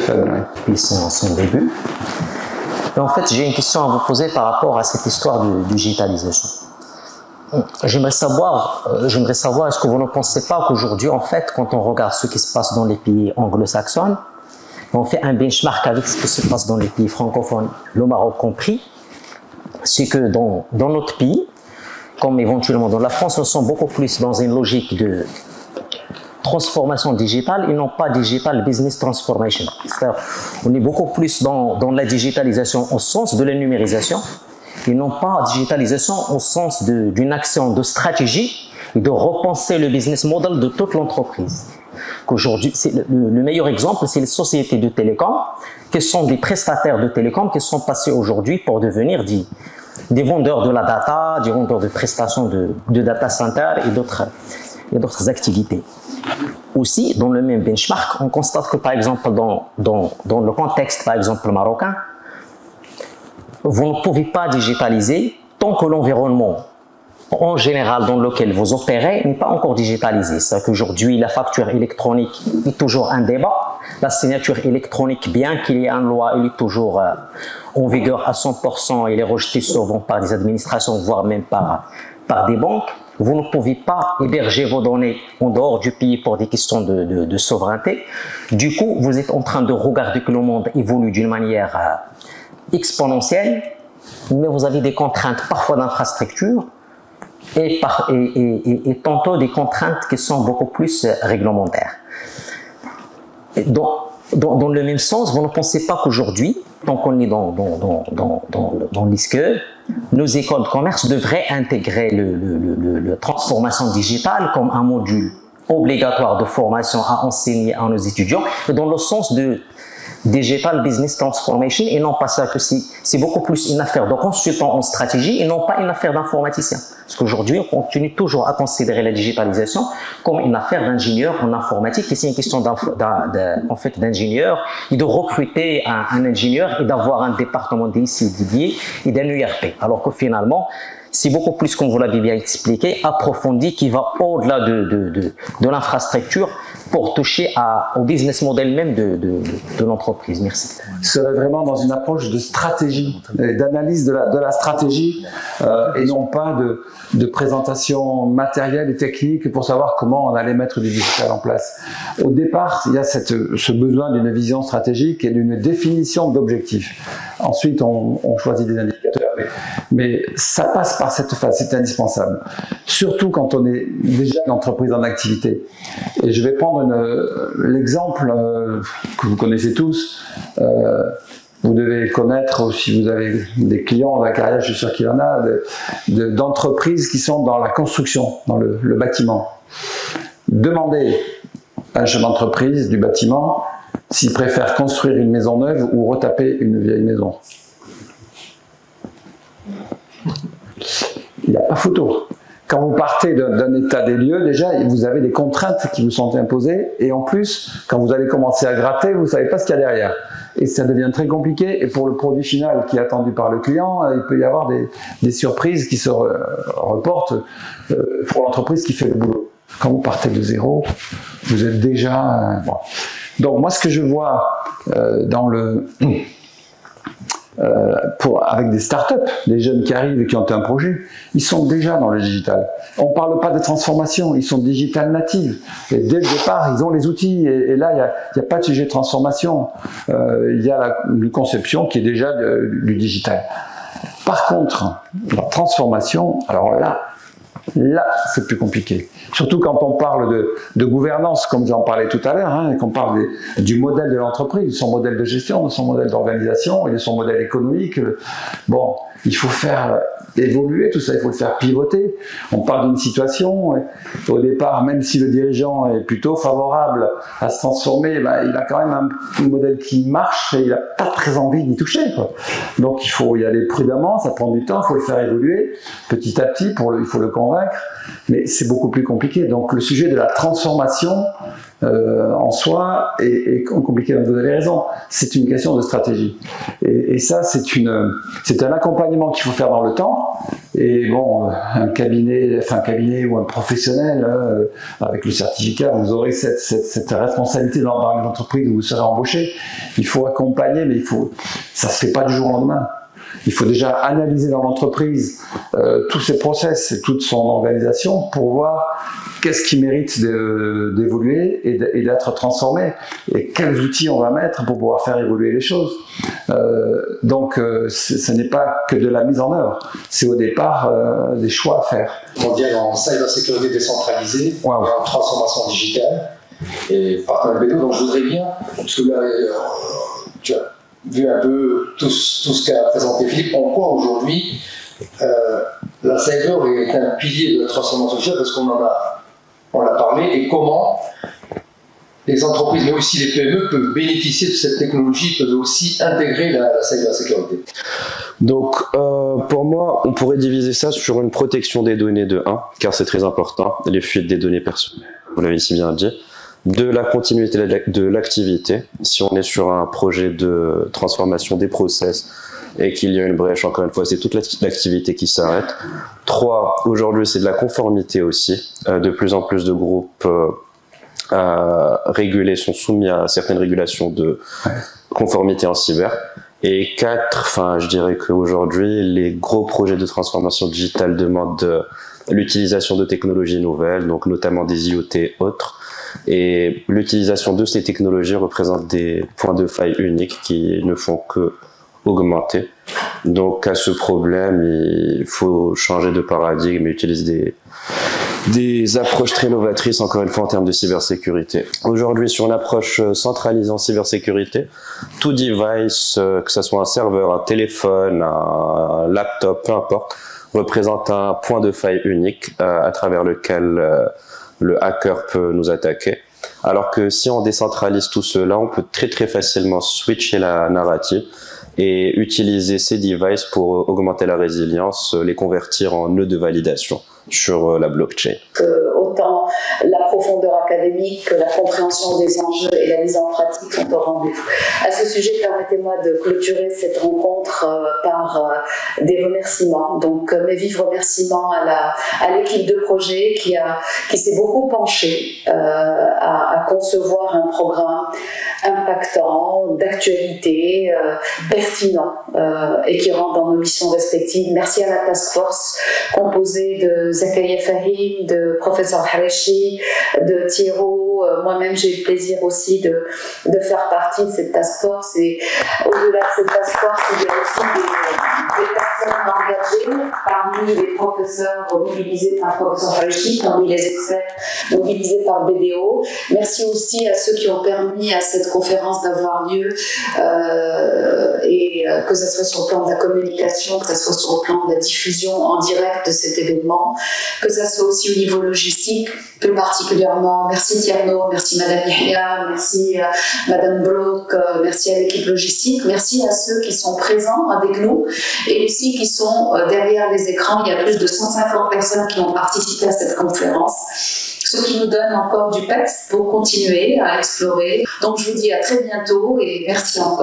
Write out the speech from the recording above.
faible depuis son début. Et en fait, j'ai une question à vous poser par rapport à cette histoire de digitalisation. J'aimerais savoir, est-ce que vous ne pensez pas qu'aujourd'hui, en fait, quand on regarde ce qui se passe dans les pays anglo-saxons, on fait un benchmark avec ce qui se passe dans les pays francophones, le Maroc compris, c'est que dans notre pays, comme éventuellement dans la France, nous sommes beaucoup plus dans une logique de transformation digitale et non pas digital business transformation. C'est-à-dire, on est beaucoup plus dans la digitalisation au sens de la numérisation et non pas digitalisation au sens d'une action de stratégie et de repenser le business model de toute l'entreprise. Qu'aujourd'hui, le meilleur exemple, c'est les sociétés de télécom, qui sont des prestataires de télécom qui sont passés aujourd'hui pour devenir des vendeurs de la data, des vendeurs de prestations de data center et d'autres activités. Aussi, dans le même benchmark, on constate que par exemple dans le contexte par exemple marocain, vous ne pouvez pas digitaliser tant que l'environnement en général dans lequel vous opérez n'est pas encore digitalisé. C'est-à-dire qu'aujourd'hui, la facture électronique est toujours un débat. La signature électronique, bien qu'il y ait une loi, elle est toujours en vigueur à 100%. Elle est rejetée souvent par des administrations, voire même par des banques. Vous ne pouvez pas héberger vos données en dehors du pays pour des questions de souveraineté. Du coup, vous êtes en train de regarder que le monde évolue d'une manière exponentielle, mais vous avez des contraintes parfois d'infrastructure et tantôt des contraintes qui sont beaucoup plus réglementaires. Dans le même sens, vous ne pensez pas qu'aujourd'hui, tant qu'on est dans l'ISCE, nos écoles de commerce devraient intégrer la transformation digitale comme un module obligatoire de formation à enseigner à nos étudiants, dans le sens de Digital Business Transformation, et non pas ça, que c'est beaucoup plus une affaire de consultant en stratégie et non pas une affaire d'informaticien. Parce qu'aujourd'hui, on continue toujours à considérer la digitalisation comme une affaire d'ingénieur en informatique, et c'est une question d'ingénieur et de recruter un ingénieur et d'avoir un département d'ICT dédié et d'un ERP. Alors que finalement, c'est beaucoup plus, comme vous l'avez bien expliqué, approfondi, qui va au-delà de l'infrastructure pour toucher au business model même de l'entreprise. Merci. Serait vraiment dans une approche de stratégie, d'analyse de la stratégie et non pas de présentation matérielle et technique pour savoir comment on allait mettre du digital en place. Au départ, il y a ce besoin d'une vision stratégique et d'une définition d'objectifs. Ensuite, on choisit des indicateurs, mais ça passe par cette phase, c'est indispensable. Surtout quand on est déjà une entreprise en activité. Et je vais prendre l'exemple que vous connaissez tous. Vous devez connaître, si vous avez des clients dans la carrière, je suis sûr qu'il y en a, d'entreprises qui sont dans la construction, dans le bâtiment. Demandez à un chef d'entreprise du bâtiment s'il préfère construire une maison neuve ou retaper une vieille maison. Il n'y a pas photo. Quand vous partez d'un état des lieux, déjà, vous avez des contraintes qui vous sont imposées. Et en plus, quand vous allez commencer à gratter, vous ne savez pas ce qu'il y a derrière. Et ça devient très compliqué. Et pour le produit final qui est attendu par le client, il peut y avoir des surprises qui se reportent pour l'entreprise qui fait le boulot. Quand vous partez de zéro, vous êtes déjà... bon. Donc moi, ce que je vois avec des startups, des jeunes qui arrivent et qui ont un projet, ils sont déjà dans le digital. On ne parle pas de transformation, ils sont digital natives. Et dès le départ, ils ont les outils. Et là, il n'y a pas de sujet de transformation. Il y a une conception qui est déjà du digital. Par contre, la transformation, alors là, c'est plus compliqué. Surtout quand on parle de gouvernance, comme j'en parlais tout à l'heure, hein, qu'on parle du modèle de l'entreprise, de son modèle de gestion, de son modèle d'organisation et de son modèle économique. Bon, il faut faire évoluer tout ça, il faut le faire pivoter. On parle d'une situation, au départ, même si le dirigeant est plutôt favorable à se transformer, ben, il a quand même un modèle qui marche et il n'a pas très envie d'y toucher, quoi. Donc il faut y aller prudemment, ça prend du temps, il faut le faire évoluer petit à petit, il faut le convaincre, mais c'est beaucoup plus compliqué. Donc le sujet de la transformation, en soi est compliqué. Vous avez raison, c'est une question de stratégie. Et ça, c'est un accompagnement qu'il faut faire dans le temps. Et bon, un cabinet ou un professionnel, avec le certificat, vous aurez cette responsabilité dans les entreprises où vous serez embauché. Il faut accompagner, mais ça ne se fait pas du jour au lendemain. Il faut déjà analyser dans l'entreprise tous ses process et toute son organisation pour voir qu'est-ce qui mérite d'évoluer et d'être transformé et quels outils on va mettre pour pouvoir faire évoluer les choses. Donc ce n'est pas que de la mise en œuvre, c'est au départ des choix à faire. On dit en cybersécurité décentralisée, wow. Et en transformation digitale et partenaire BDO. Donc je voudrais bien, parce que là, tu as vu un peu tout ce qu'a présenté Philippe, en quoi aujourd'hui la cyber est un pilier de la transformation digitale, parce qu'on en a parlé, et comment les entreprises, mais aussi les PME, peuvent bénéficier de cette technologie, peuvent aussi intégrer la cybersécurité. Donc, pour moi, on pourrait diviser ça sur une protection des données de 1, car c'est très important, les fuites des données personnelles, vous l'avez si bien dit, de la continuité de l'activité, si on est sur un projet de transformation des process et qu'il y a une brèche, encore une fois, c'est toute l'activité qui s'arrête. 3, aujourd'hui, c'est de la conformité aussi, de plus en plus de groupes régulés sont soumis à certaines régulations de conformité en cyber. Et 4, je dirais qu'aujourd'hui, les gros projets de transformation digitale demandent l'utilisation de technologies nouvelles, donc notamment des IoT et autres. Et l'utilisation de ces technologies représente des points de faille uniques qui ne font que augmenter. Donc à ce problème, il faut changer de paradigme et utiliser des approches très novatrices, encore une fois, en termes de cybersécurité. Aujourd'hui, sur une approche centralisée en cybersécurité, tout device, que ce soit un serveur, un téléphone, un laptop, peu importe, représente un point de faille unique à travers lequel le hacker peut nous attaquer. Alors que si on décentralise tout cela, on peut très facilement switcher la narrative et utiliser ces devices pour augmenter la résilience, les convertir en nœuds de validation sur la blockchain. Autant la profondeur académique que la compréhension des enjeux et la mise en pratique sont au rendez-vous. À ce sujet, permettez-moi de clôturer cette rencontre par des remerciements. Donc mes vifs remerciements à l'équipe de projet qui s'est beaucoup penchée à concevoir un programme impactant, d'actualité, pertinent et qui rentre dans nos missions respectives. Merci à la task force composée de Zakaria Fahim, de professeur Harechi, de Thierry. Moi-même, j'ai eu le plaisir aussi de faire partie de cette task force. Et au-delà de cette task force, il y a aussi des personnes engagées parmi les professeurs mobilisés par le professeur Harechi, parmi les experts mobilisés par le BDO. Merci aussi à ceux qui ont permis à cette conférence d'avoir lieu, et que ce soit sur le plan de la communication, que ce soit sur le plan de la diffusion en direct de cet événement, que ce soit aussi au niveau logistique, plus particulièrement. Merci Tierno, merci Madame Yahya, merci Madame Brock, merci à l'équipe logistique, merci à ceux qui sont présents avec nous et aussi qui sont derrière les écrans. Il y a plus de 150 personnes qui ont participé à cette conférence, ce qui nous donne encore du peps pour continuer à explorer. Donc je vous dis à très bientôt et merci encore.